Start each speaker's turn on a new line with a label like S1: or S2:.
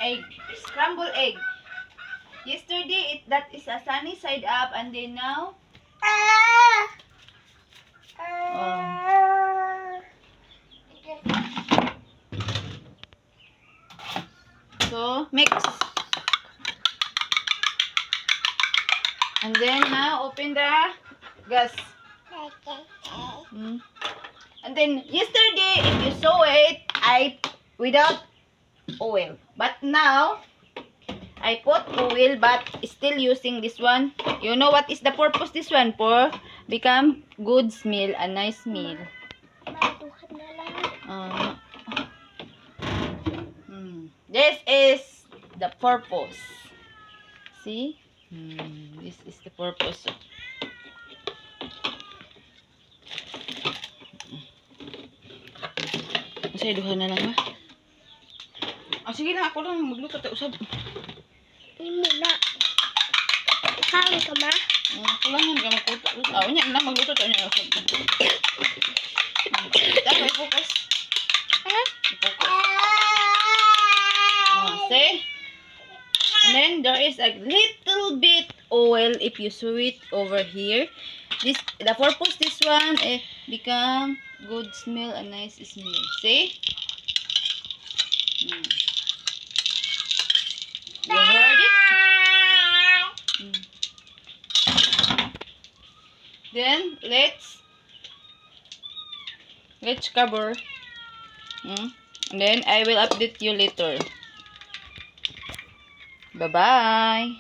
S1: Egg. Scrambled egg. Yesterday, that is a sunny side up, and then now... So, mix. And then now, open the gas. And then, yesterday, if you saw it, I without oil. But now, I put oil, but still using this one. You know what is the purpose this one? For become good smell, a nice smell. This is the purpose. See? This is the purpose. Saya duha na lang ha. Sige na, ako lang magluto tayo usab.
S2: Ini na. Kain ka ma?
S1: Kulangan ka magluto. Nya na magluto tayo niya usab. Dapat focus. See? And then there is a little bit oil if you sew it over here. The purpose this one become good smell and nice smell. See? You heard it? Then let's cover. And then I will update you later. Bye-bye.